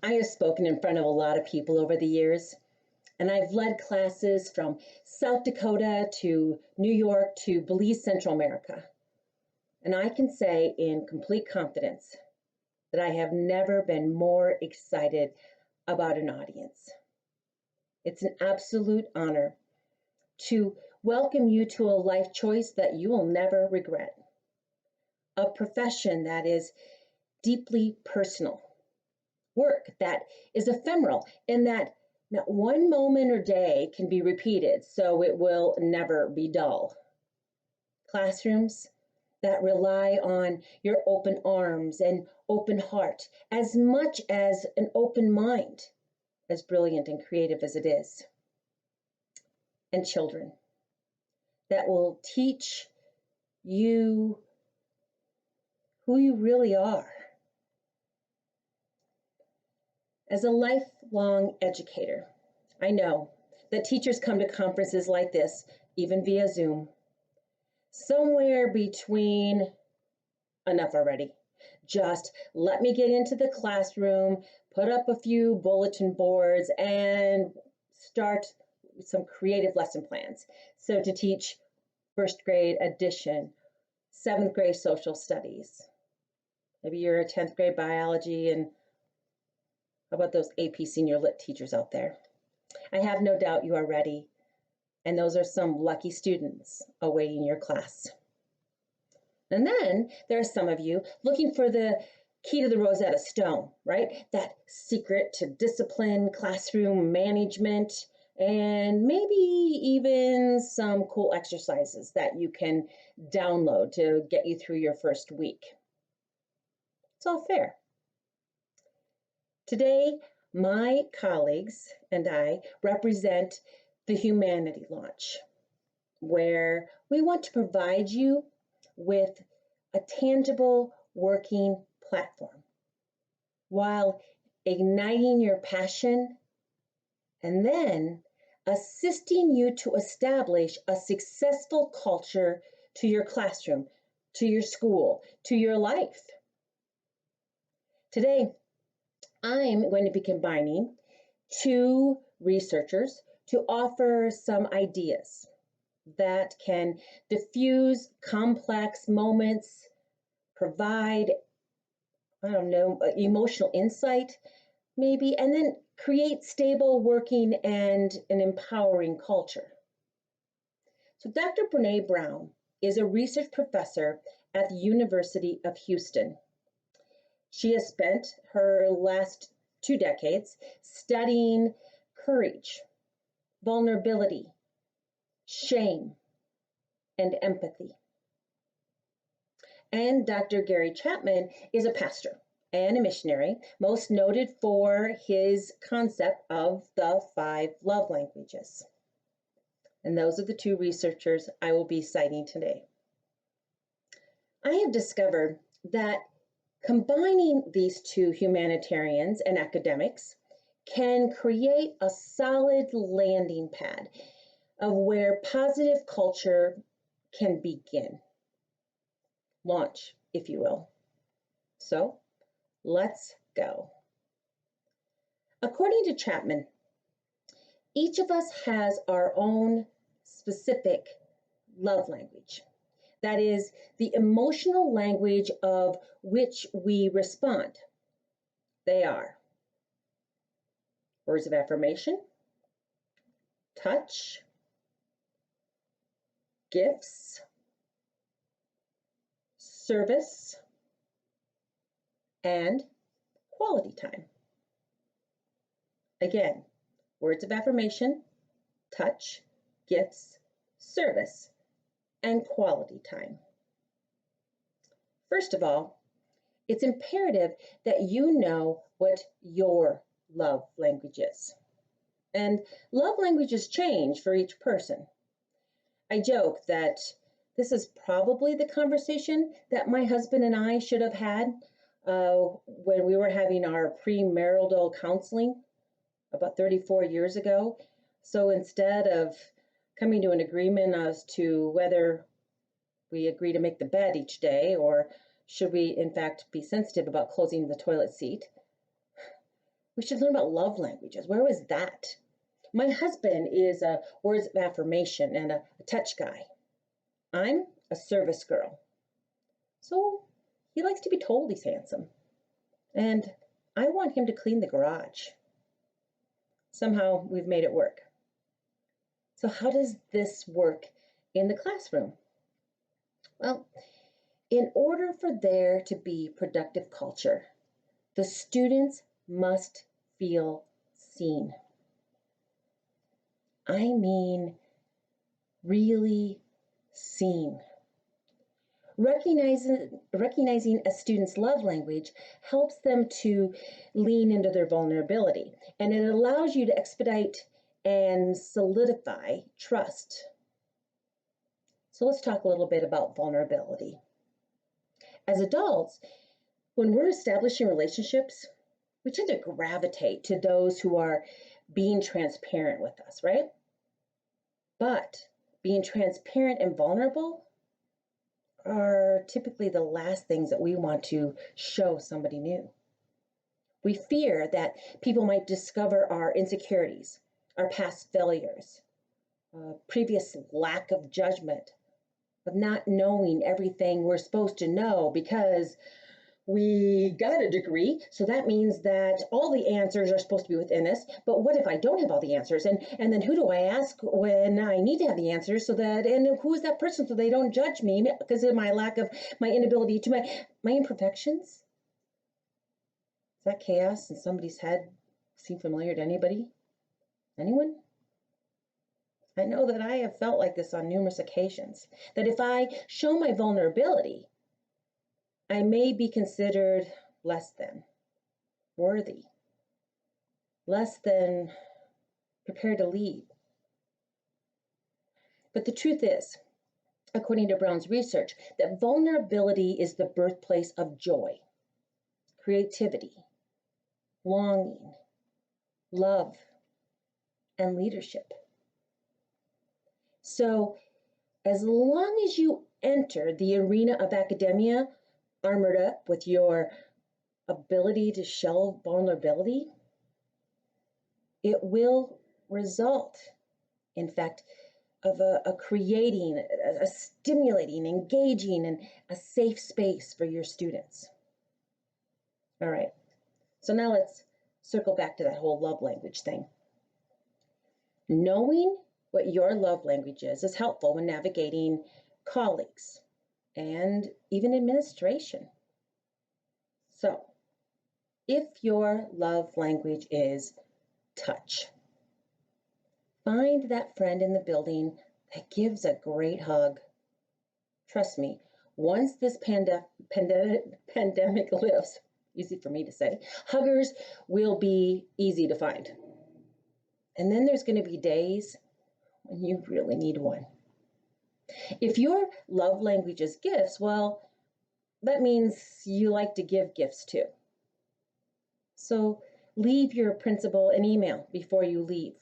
I have spoken in front of a lot of people over the years, and I've led classes from South Dakota to New York to Belize, Central America. And I can say in complete confidence that I have never been more excited about an audience. It's an absolute honor to welcome you to a life choice that you will never regret, a profession that is deeply personal, work that is ephemeral in that not one moment or day can be repeated, so it will never be dull. Classrooms that rely on your open arms and open heart as much as an open mind, as brilliant and creative as it is. And children that will teach you who you really are. As a lifelong educator, I know that teachers come to conferences like this, even via Zoom, somewhere between enough already. Just let me get into the classroom, put up a few bulletin boards, and start some creative lesson plans. So to teach first grade addition, seventh grade social studies, maybe you're a 10th grade biology, and how about those AP senior lit teachers out there? I have no doubt you are ready, and those are some lucky students awaiting your class. And then there are some of you looking for the key to the Rosetta Stone, right? That secret to discipline, classroom management, and maybe even some cool exercises that you can download to get you through your first week. It's all fair. Today, my colleagues and I represent the Humanity Launch, where we want to provide you with a tangible working platform while igniting your passion and then assisting you to establish a successful culture to your classroom, to your school, to your life. Today, I'm going to be combining two researchers to offer some ideas that can diffuse complex moments, provide, emotional insight, maybe, and then create stable working and an empowering culture. So Dr. Brene Brown is a research professor at the University of Houston. She has spent her last 2 decades studying courage, vulnerability, shame, and empathy. And Dr. Gary Chapman is a pastor and a missionary, most noted for his concept of the 5 love languages. And those are the 2 researchers I will be citing today. I have discovered that combining these 2 humanitarians and academics can create a solid landing pad of where positive culture can begin. Launch, if you will. So, let's go. According to Chapman, each of us has our own specific love language. That is the emotional language of which we respond. They are words of affirmation, touch, gifts, service, and quality time. Again, words of affirmation, touch, gifts, service, and quality time. First of all, it's imperative that you know what your love language is. And love languages change for each person. I joke that this is probably the conversation that my husband and I should have had when we were having our premarital counseling about 34 years ago. So instead of coming to an agreement as to whether we agree to make the bed each day or should we in fact be sensitive about closing the toilet seat, We should learn about love languages. Where was that? My husband is a words of affirmation and a touch guy. I'm a service girl. So he likes to be told he's handsome. And I want him to clean the garage. Somehow we've made it work. So how does this work in the classroom? Well, in order for there to be productive culture, the students must feel seen. I mean, really seen. Recognizing a student's love language helps them to lean into their vulnerability, and it allows you to expedite and solidify trust. So let's talk a little bit about vulnerability. As adults, when we're establishing relationships, we tend to gravitate to those who are being transparent with us, right? But being transparent and vulnerable are typically the last things that we want to show somebody new. We fear that people might discover our insecurities, our past failures, previous lack of judgment, of not knowing everything we're supposed to know because we got a degree, so that means that all the answers are supposed to be within us. But what if I don't have all the answers? And then who do I ask when I need to have the answers and who is that person so they don't judge me because of my inability to my imperfections? Is that chaos in somebody's head seem familiar to anybody? Anyone? I know that I have felt like this on numerous occasions, that if I show my vulnerability, I may be considered less than worthy, less than prepared to lead. But the truth is, according to Brown's research, that vulnerability is the birthplace of joy, creativity, longing, love, and leadership. So as long as you enter the arena of academia armored up with your ability to show vulnerability, it will result, in fact, of a creating, a stimulating, engaging, and a safe space for your students. All right, so now let's circle back to that whole love language thing. Knowing what your love language is helpful when navigating colleagues and even administration. So, if your love language is touch, find that friend in the building that gives a great hug. Trust me, once this pandemic lifts, easy for me to say, huggers will be easy to find. And then there's going to be days when you really need one. If your love language is gifts, well, that means you like to give gifts too. So leave your principal an email before you leave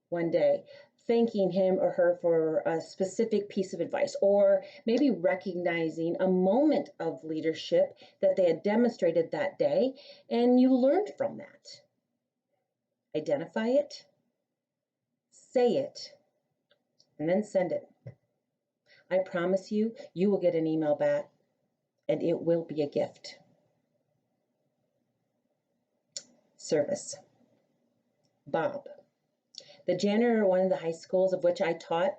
one day, thanking him or her for a specific piece of advice, or maybe recognizing a moment of leadership that they had demonstrated that day and you learned from that. Identify it, say it, and then send it. I promise you, you will get an email back and it will be a gift. Service. Bob, the janitor at one of the high schools of which I taught,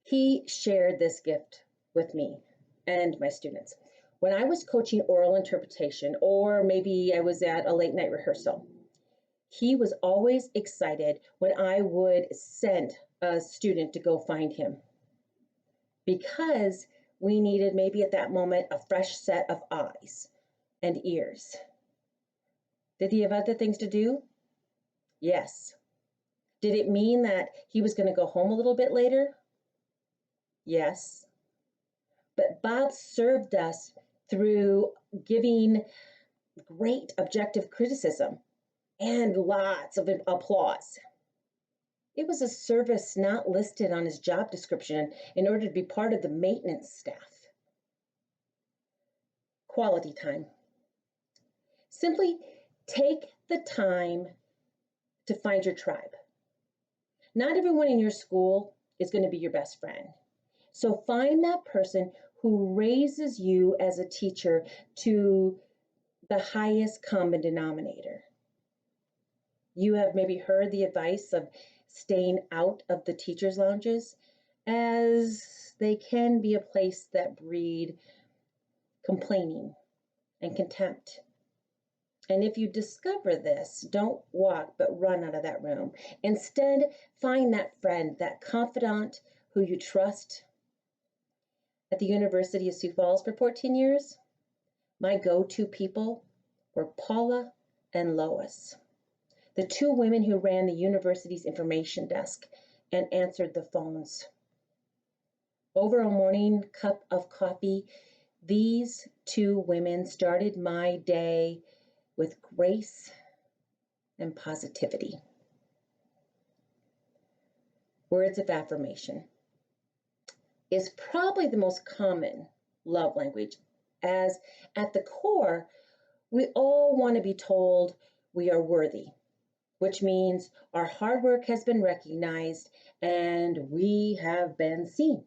he shared this gift with me and my students. When I was coaching oral interpretation, or maybe I was at a late night rehearsal, he was always excited when I would send a student to go find him, because we needed maybe at that moment a fresh set of eyes and ears. Did he have other things to do? Yes. Did it mean that he was going to go home a little bit later? Yes. But Bob served us through giving great objective criticism and lots of applause. It was a service not listed on his job description in order to be part of the maintenance staff. Quality time. Simply Take the time to find your tribe. Not everyone in your school is going to be your best friend. So find that person who raises you as a teacher to the highest common denominator. You have maybe heard the advice of staying out of the teachers' lounges, as they can be a place that breed complaining and contempt. And if you discover this, don't walk but run out of that room. Instead, find that friend, that confidant who you trust. At the University of Sioux Falls for 14 years, my go-to people were Paula and Lois, the two women who ran the university's information desk and answered the phones. Over a morning cup of coffee, these two women started my day with grace and positivity. Words of affirmation is probably the most common love language, as at the core, we all want to be told we are worthy, which means our hard work has been recognized and we have been seen.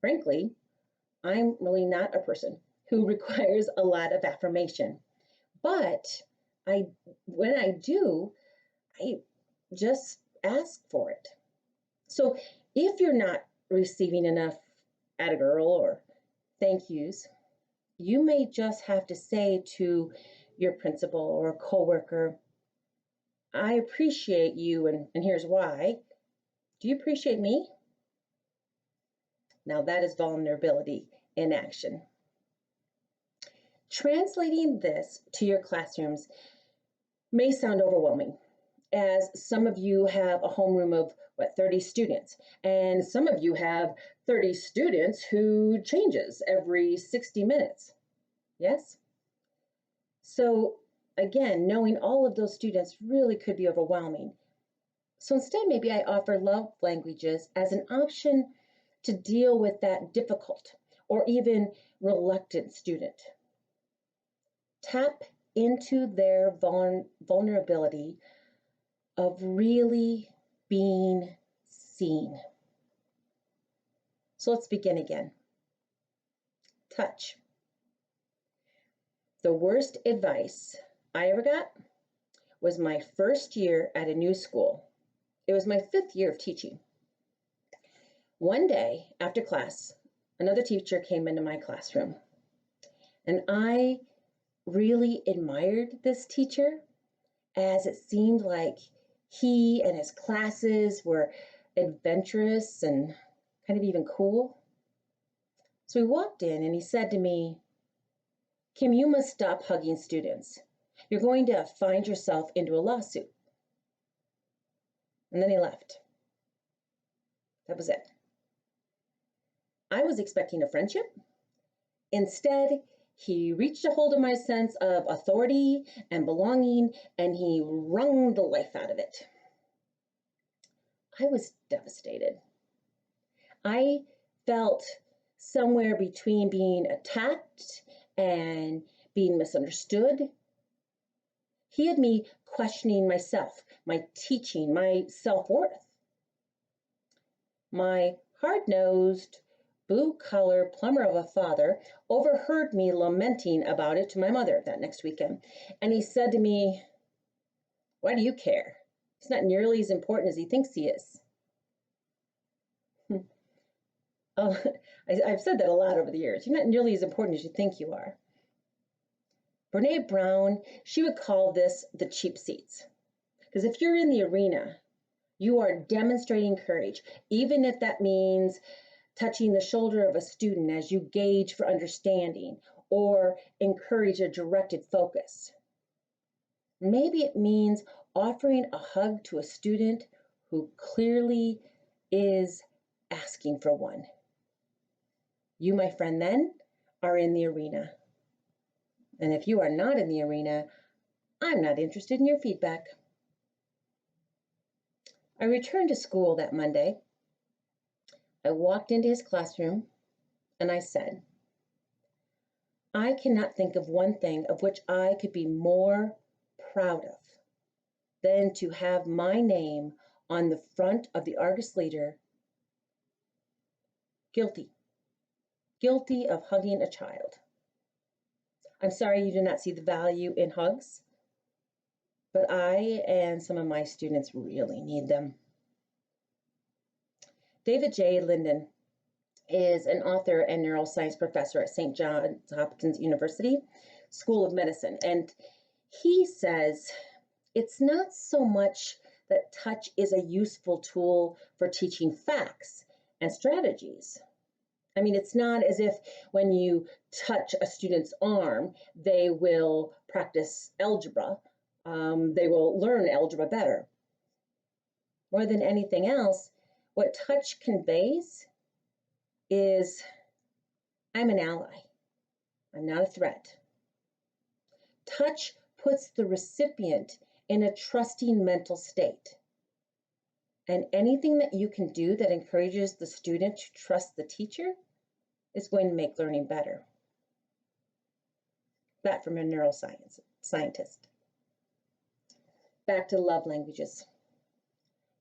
Frankly, I'm really not a person who requires a lot of affirmation, but when I do, I just ask for it. So if you're not receiving enough "atta girl" or thank yous, you may just have to say to your principal or a coworker, "I appreciate you, and here's why. Do you appreciate me?" Now that is vulnerability in action. Translating this to your classrooms may sound overwhelming, as some of you have a homeroom of 30 students, and some of you have 30 students who changes every 60 minutes. Yes? So again, knowing all of those students really could be overwhelming. So instead, maybe I offer love languages as an option to deal with that difficult or even reluctant student. Tap into their vulnerability of really being seen. So let's begin again. Touch. The worst advice I ever got was my first year at a new school. It was my 5th year of teaching. One day after class, another teacher came into my classroom, and I really admired this teacher, as it seemed like he and his classes were adventurous and kind of even cool. So he walked in and he said to me, "Kim, you must stop hugging students. You're going to find yourself into a lawsuit." And then he left. That was it. I was expecting a friendship. Instead, he reached a hold of my sense of authority and belonging, and he wrung the life out of it. I was devastated. I felt somewhere between being attacked and being misunderstood. He had me questioning myself, my teaching, my self-worth. My hard-nosed, blue-collar plumber of a father overheard me lamenting about it to my mother that next weekend. And he said to me, "Why do you care? He's not nearly as important as he thinks he is." Oh, I've said that a lot over the years. You're not nearly as important as you think you are. Brene Brown, she would call this the cheap seats. Because if you're in the arena, you are demonstrating courage, even if that means touching the shoulder of a student as you gauge for understanding or encourage a directed focus. Maybe it means offering a hug to a student who clearly is asking for one. You, my friend, then are in the arena. And if you are not in the arena, I'm not interested in your feedback. I returned to school that Monday. I walked into his classroom and I said, "I cannot think of one thing of which I could be more proud of than to have my name on the front of the Argus Leader, guilty of hugging a child. I'm sorry you do not see the value in hugs, but I and some of my students really need them. David J. Linden is an author and neuroscience professor at St. Johns Hopkins University School of Medicine, and he says it's not so much that touch is a useful tool for teaching facts and strategies. I mean, it's not as if when you touch a student's arm, they will practice algebra. They will learn algebra better. More than anything else, what touch conveys is I'm an ally. I'm not a threat. Touch puts the recipient in a trusting mental state. And anything that you can do that encourages the student to trust the teacher is going to make learning better. That from a neuroscience scientist. Back to love languages.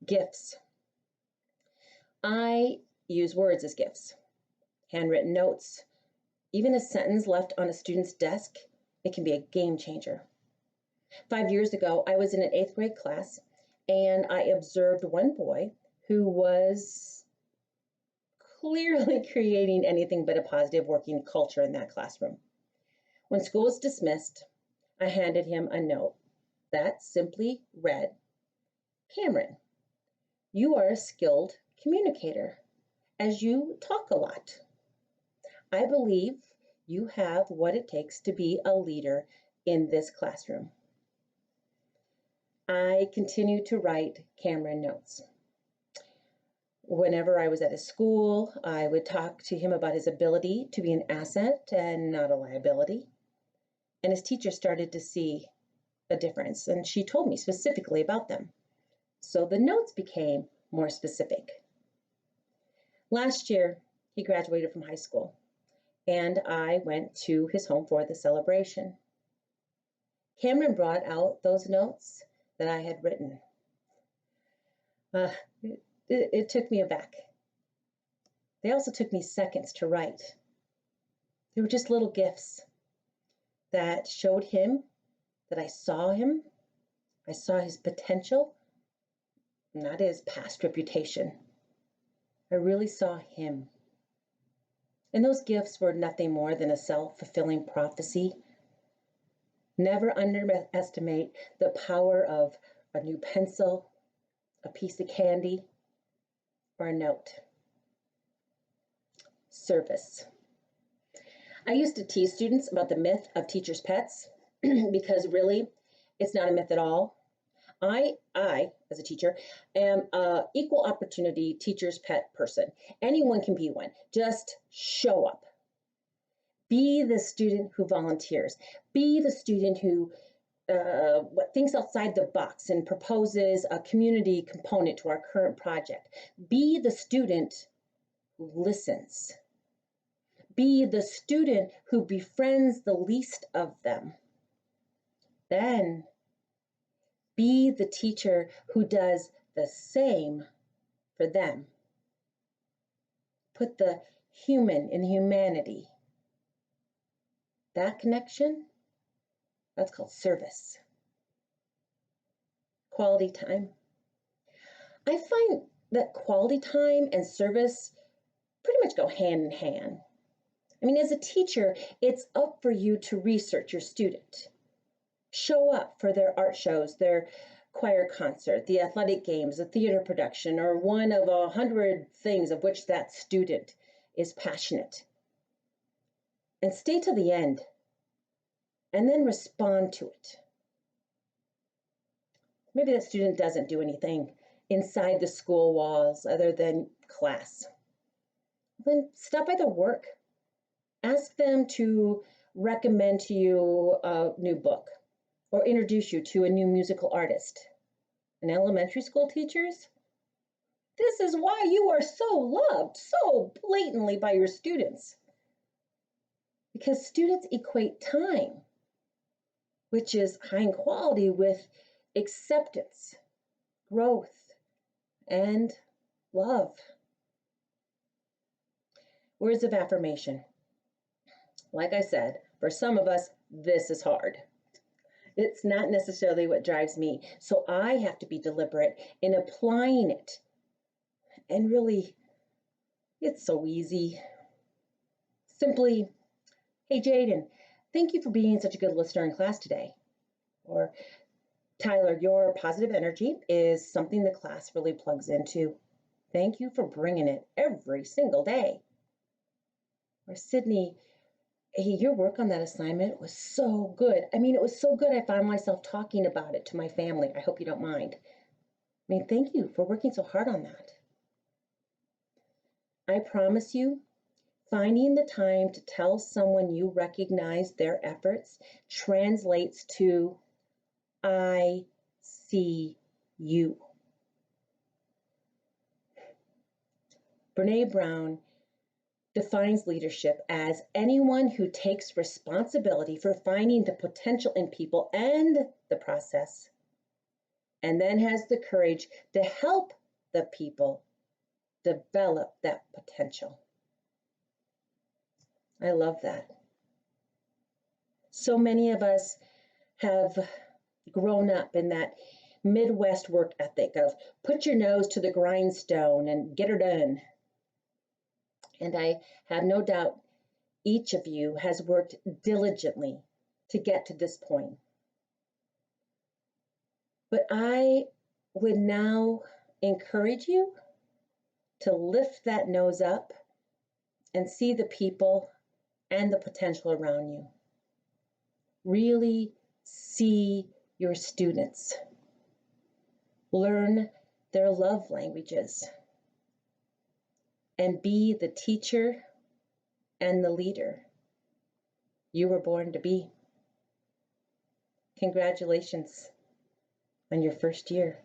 Gifts. I use words as gifts. Handwritten notes. Even a sentence left on a student's desk, it can be a game changer. 5 years ago, I was in an 8th grade class and I observed one boy who was clearly creating anything but a positive working culture in that classroom. When school was dismissed, I handed him a note that simply read, Cameron, you are a skilled communicator as you talk a lot. I believe you have what it takes to be a leader in this classroom. I continue to write Cameron notes. Whenever I was at his school, I would talk to him about his ability to be an asset and not a liability. And his teacher started to see a difference, and she told me specifically about them. So the notes became more specific. Last year, he graduated from high school, and I went to his home for the celebration. Cameron brought out those notes that I had written. It took me aback. They also took me seconds to write. They were just little gifts that showed him that I saw him. I saw his potential, not his past reputation. I really saw him. And those gifts were nothing more than a self-fulfilling prophecy. Never underestimate the power of a new pencil, a piece of candy, or a note. Service. I used to tease students about the myth of teachers' pets because really, it's not a myth at all. I, as a teacher, am an equal opportunity teacher's pet person. Anyone can be one. Just show up. Be the student who volunteers. Be the student who thinks outside the box and proposes a community component to our current project. Be the student who listens. Be the student who befriends the least of them. Then be the teacher who does the same for them. Put the human in humanity. That connection, that's called service. Quality time. I find that quality time and service pretty much go hand in hand. I mean, as a teacher, it's up for you to research your student. Show up for their art shows, their choir concert, the athletic games, a theater production, or one of 100 things of which that student is passionate. And stay till the end, and then respond to it. Maybe that student doesn't do anything inside the school walls other than class. Then stop by their work. Ask them to recommend to you a new book or introduce you to a new musical artist. And elementary school teachers, this is why you are so loved so blatantly by your students. Because students equate time which is high in quality with acceptance, growth, and love. Words of affirmation. Like I said, for some of us, this is hard. It's not necessarily what drives me. So I have to be deliberate in applying it. And really, it's so easy. Simply, hey, Jaden, thank you for being such a good listener in class today. Or, Tyler, your positive energy is something the class really plugs into. Thank you for bringing it every single day. Or, Sydney, hey, your work on that assignment was so good. I mean, it was so good I found myself talking about it to my family. I hope you don't mind. I mean, thank you for working so hard on that. I promise you, finding the time to tell someone you recognize their efforts translates to, I see you. Brene Brown defines leadership as anyone who takes responsibility for finding the potential in people and the process, and then has the courage to help the people develop that potential. I love that. So many of us have grown up in that Midwest work ethic of put your nose to the grindstone and get her done. And I have no doubt each of you has worked diligently to get to this point. But I would now encourage you to lift that nose up and see the people and the potential around you. Really see your students. Learn their love languages and be the teacher and the leader you were born to be. Congratulations on your first year.